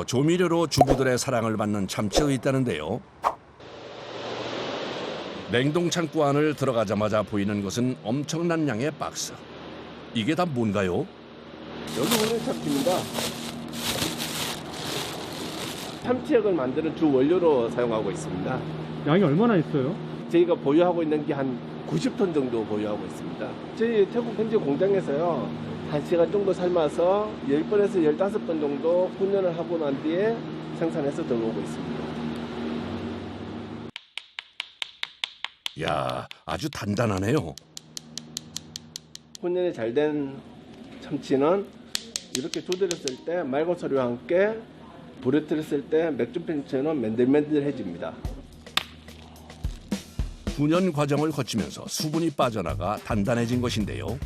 조미료로 주부들의 사랑을 받는 참치가 있다는데요. 냉동 창고 안을 들어가자마자 보이는 것은 엄청난 양의 박스. 이게 다 뭔가요? 여기 보는 참치입니다. 참치액을 만드는 주 원료로 사용하고 있습니다. 양이 얼마나 있어요? 저희가 보유하고 있는 게 한 90톤 정도 보유하고 있습니다. 저희 태국 현지 공장에서요, 1시간 정도 삶아서 10번에서 15번 정도 훈연을 하고 난 뒤에 생산해서 들어오고 있습니다. 야, 아주 단단하네요. 훈연이 잘 된 참치는 이렇게 두드렸을 때 맑은 소리와 함께 부러뜨렸을 때 맥주병처럼 맨들맨들해집니다. 훈연 과정을 거치면서 수분이 빠져나가 단단해진 것인데요.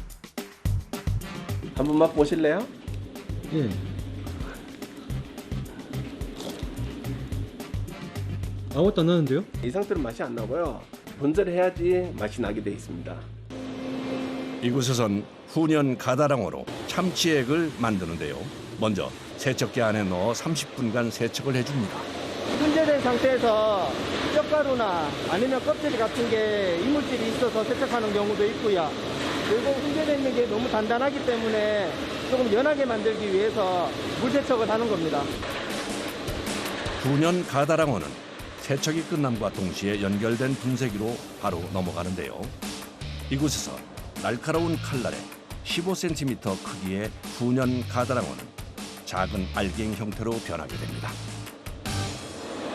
한번 맛보실래요? 예. 아무것도 안 나는데요? 이 상태로 맛이 안 나고요. 분절을 해야지 맛이 나게 돼 있습니다. 이곳에선 훈연 가다랑어로 참치액을 만드는데요. 먼저 세척기 안에 넣어 30분간 세척을 해줍니다. 분재된 상태에서 뼈가루나 아니면 껍질 같은 게 이물질이 있어서 세척하는 경우도 있고요. 그리고 분재되어 있는 게 너무 단단하기 때문에 조금 연하게 만들기 위해서 물 세척을 하는 겁니다. 훈연 가다랑어는 세척이 끝남과 동시에 연결된 분쇄기로 바로 넘어가는데요. 이곳에서 날카로운 칼날에 15cm 크기의 훈연 가다랑어는 작은 알갱이 형태로 변하게 됩니다.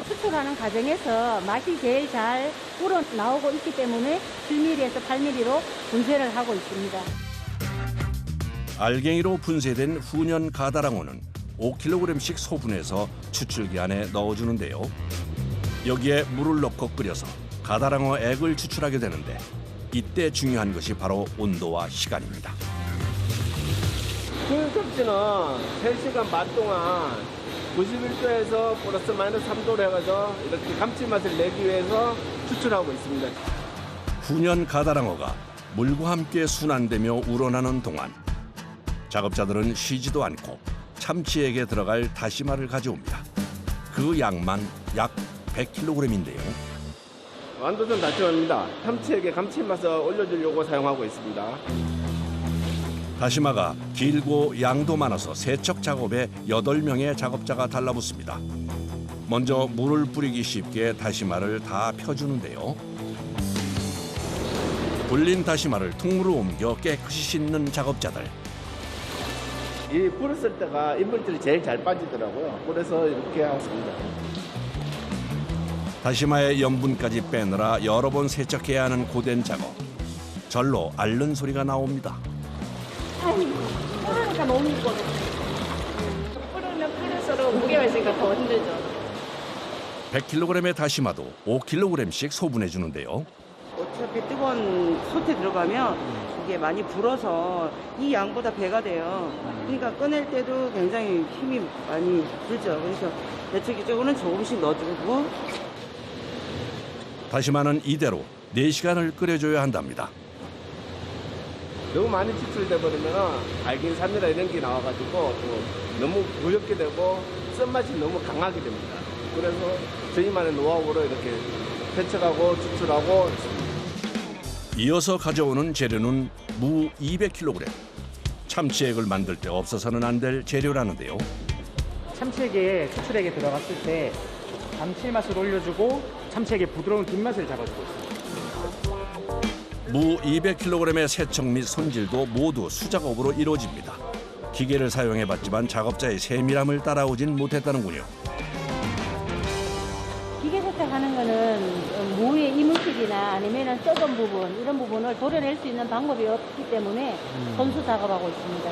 수출하는 과정에서 맛이 제일 잘 우러나오고 있기 때문에 7mm에서 8mm로 분쇄를 하고 있습니다. 알갱이로 분쇄된 훈연 가다랑어는 5kg씩 소분해서 추출기 안에 넣어주는데요. 여기에 물을 넣고 끓여서 가다랑어 액을 추출하게 되는데 이때 중요한 것이 바로 온도와 시간입니다. 굴섭지는 3시간 반 동안 91도에서 플러스 마이너스 3도로 해가지고 이렇게 감칠맛을 내기 위해서 추출하고 있습니다. 훈연 가다랑어가 물과 함께 순환되며 우러나는 동안 작업자들은 쉬지도 않고 참치액에 들어갈 다시마를 가져옵니다. 그 양만 약 100kg인데요. 완도전 다시마입니다. 참치액에 감칠맛을 올려주려고 사용하고 있습니다. 다시마가 길고 양도 많아서 세척 작업에 8명의 작업자가 달라붙습니다. 먼저 물을 뿌리기 쉽게 다시마를 다 펴주는데요. 불린 다시마를 통으로 옮겨 깨끗이 씻는 작업자들. 이 불었을 때가 이물질이 제일 잘 빠지더라고요. 그래서 이렇게 하고 있습니다. 다시마의 염분까지 빼느라 여러 번 세척해야 하는 고된 작업. 절로 앓는 소리가 나옵니다. 뿌르니까 너무 무거워. 뿌르면 뿌릴수록 무게가 있으니까 더 힘들죠. 100kg의 다시마도 5kg씩 소분해 주는데요. 어차피 뜨거운 솥에 들어가면 이게 많이 불어서 이 양보다 배가 돼요. 그러니까 꺼낼 때도 굉장히 힘이 많이 들죠. 그래서 대체적으로는 조금씩 넣어주고. 다시마는 이대로 4시간을 끓여줘야 한답니다. 너무 많이 추출돼 버리면 알긴산이나 이런 게 나와가지고 또 너무 무겁게 되고 쓴맛이 너무 강하게 됩니다. 그래서 저희만의 노하우로 이렇게 세척하고 추출하고 있습니다. 이어서 가져오는 재료는 무 200kg. 참치액을 만들 때 없어서는 안 될 재료라는데요. 참치액에 추출액에 들어갔을 때 감칠맛을 올려주고 참치액의 부드러운 뒷맛을 잡아주고 있습니다. 무 200kg의 세척 및 손질도 모두 수작업으로 이루어집니다. 기계를 사용해봤지만 작업자의 세밀함을 따라오진 못했다는군요. 기계 세척하는 거는 무의 이물질이나 아니면 썩은 부분 이런 부분을 도려낼 수 있는 방법이 없기 때문에 손수 작업하고 있습니다.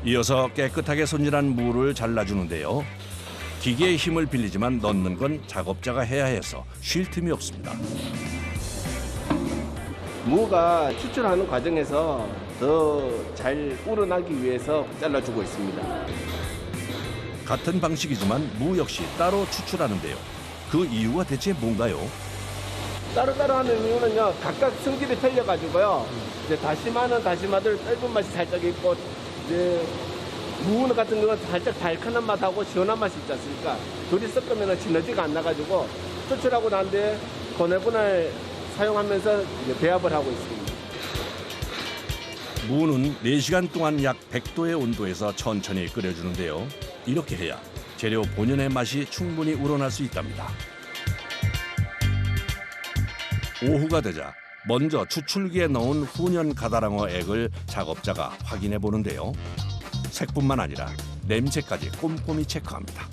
이어서 깨끗하게 손질한 무를 잘라주는데요. 기계의 힘을 빌리지만 넣는 건 작업자가 해야 해서 쉴 틈이 없습니다. 무가 추출하는 과정에서 더 잘 우러나기 위해서 잘라주고 있습니다. 같은 방식이지만 무 역시 따로 추출하는데요. 그 이유가 대체 뭔가요? 따로따로 하는 이유는요, 각각 성질이 틀려가지고요. 이제 다시마는 다시마들 떫은 맛이 살짝 있고, 이제 무 같은 경우는 살짝 달큰한 맛하고 시원한 맛이 있지 않습니까? 둘이 섞으면 시너지가 안 나가지고 추출하고 난 뒤에 고내분을 사용하면서 이제 배합을 하고 있습니다. 무는 4시간 동안 약 100도의 온도에서 천천히 끓여주는데요. 이렇게 해야 재료 본연의 맛이 충분히 우러날 수 있답니다. 오후가 되자 먼저 추출기에 넣은 훈연 가다랑어 액을 작업자가 확인해 보는데요. 색뿐만 아니라 냄새까지 꼼꼼히 체크합니다.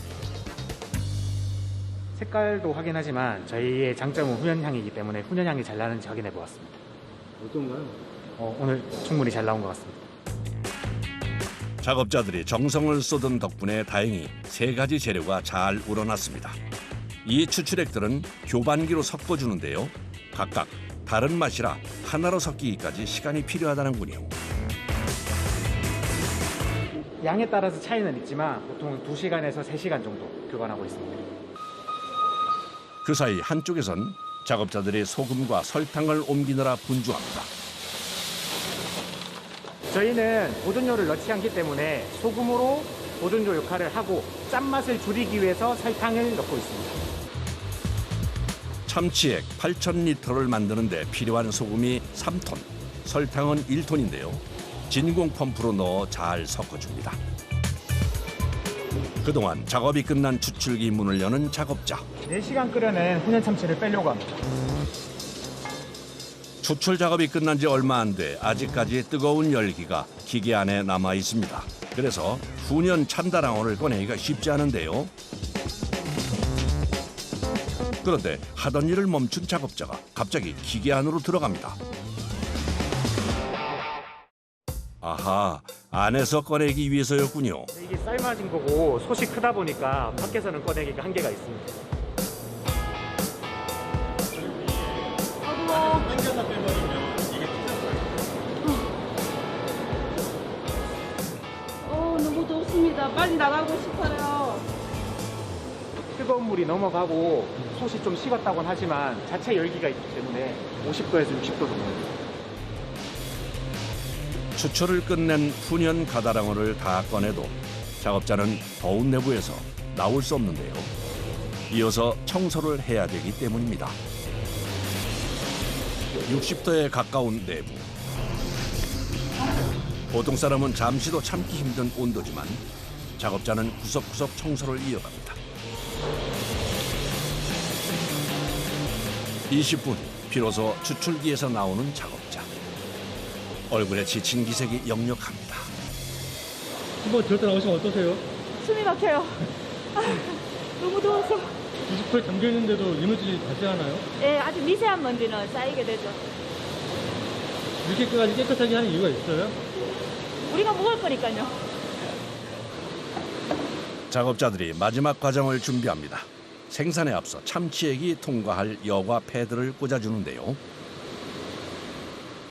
색깔도 확인하지만 저희의 장점은 훈연향이기 때문에 훈연향이 잘 나는지 확인해 보았습니다. 어떤가요? 오늘 충분히 잘 나온 것 같습니다. 작업자들이 정성을 쏟은 덕분에 다행히 3가지 재료가 잘 우러났습니다. 이 추출액들은 교반기로 섞어주는데요. 각각 다른 맛이라 하나로 섞이기까지 시간이 필요하다는군요. 양에 따라서 차이는 있지만 보통 2시간에서 3시간 정도 교반하고 있습니다. 그 사이 한쪽에선 작업자들이 소금과 설탕을 옮기느라 분주합니다. 저희는 보존료를 넣지 않기 때문에 소금으로 보존료 역할을 하고 짠맛을 줄이기 위해서 설탕을 넣고 있습니다. 참치액 8,000리터를 만드는데 필요한 소금이 3톤, 설탕은 1톤인데요. 진공 펌프로 넣어 잘 섞어줍니다. 그동안 작업이 끝난 추출기 문을 여는 작업자. 4시간 끓여낸 훈연 참치를 빼려고 합니다. 추출 작업이 끝난 지 얼마 안 돼 아직까지 뜨거운 열기가 기계 안에 남아 있습니다. 그래서 훈연 참다랑어를 꺼내기가 쉽지 않은데요. 그런데 하던 일을 멈춘 작업자가 갑자기 기계 안으로 들어갑니다. 아하, 안에서 꺼내기 위해서였군요. 이게 삶아진 거고 솥이 크다 보니까 밖에서는 꺼내기가 한계가 있습니다. 너무 덥습니다. 빨리 나가고 싶어요. 뜨거운 물이 넘어가고 솥이 좀 식었다고는 하지만 자체 열기가 있기 때문에 50도에서 60도 정도입니다. 추출을 끝낸 훈연 가다랑어를 다 꺼내도 작업자는 더운 내부에서 나올 수 없는데요. 이어서 청소를 해야 되기 때문입니다. 60도에 가까운 내부. 보통 사람은 잠시도 참기 힘든 온도지만 작업자는 구석구석 청소를 이어갑니다. 20분 후 비로소 추출기에서 나오는 작업자. 얼굴에 지친 기색이 역력합니다. 한번 들었다 나오시면 어떠세요? 숨이 막혀요. 너무 더워서. 90도에 잠겨 있는데도 이물질이 발생하나요? 예, 아주 미세한 먼지는 쌓이게 되죠. 이렇게까지 깨끗하게 하는 이유가 있어요? 우리가 먹을 거니까요. 작업자들이 마지막 과정을 준비합니다. 생산에 앞서 참치액이 통과할 여과 패드를 꽂아주는데요.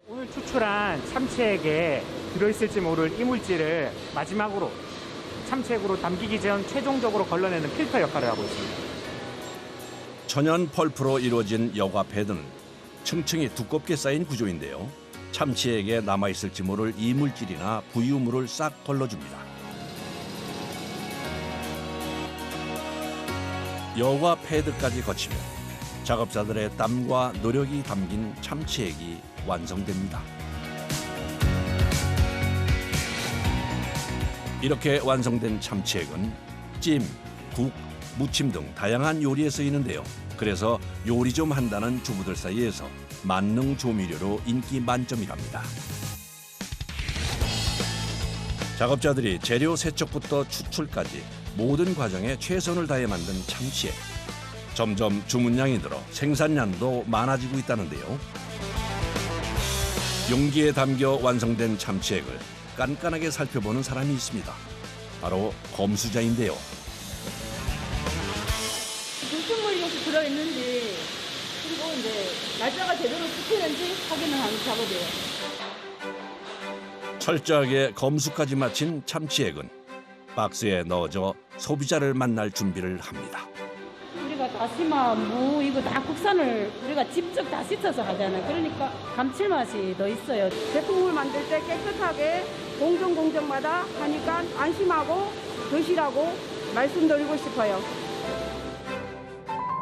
오늘 추출한 참치액에 들어있을지 모를 이물질을 마지막으로 참치액으로 담기기 전 최종적으로 걸러내는 필터 역할을 하고 있습니다. 천연 펄프로 이루어진 여과 패드는 층층이 두껍게 쌓인 구조인데요. 참치액에 남아있을지 모를 이물질이나 부유물을 싹 걸러줍니다. 여과 패드까지 거치면 작업자들의 땀과 노력이 담긴 참치액이 완성됩니다. 이렇게 완성된 참치액은 찜, 국, 무침 등 다양한 요리에 쓰이는데요. 그래서 요리 좀 한다는 주부들 사이에서 만능 조미료로 인기 만점이랍니다. 작업자들이 재료 세척부터 추출까지 모든 과정에 최선을 다해 만든 참치액. 점점 주문량이 늘어 생산량도 많아지고 있다는데요. 용기에 담겨 완성된 참치액을 깐깐하게 살펴보는 사람이 있습니다. 바로 검수자인데요. 무슨 물이 혹시 들어있는지 그리고 이제 날짜가 제대로 지키는지 확인을 하는 작업이에요. 철저하게 검수까지 마친 참치액은 박스에 넣어져 소비자를 만날 준비를 합니다. 우리가 다시마, 무 이거 다 국산을 우리가 직접 다 씻어서 하잖아요. 그러니까 감칠맛이 더 있어요. 제품을 만들 때 깨끗하게 공정마다 하니까 안심하고 드시라고 말씀드리고 싶어요.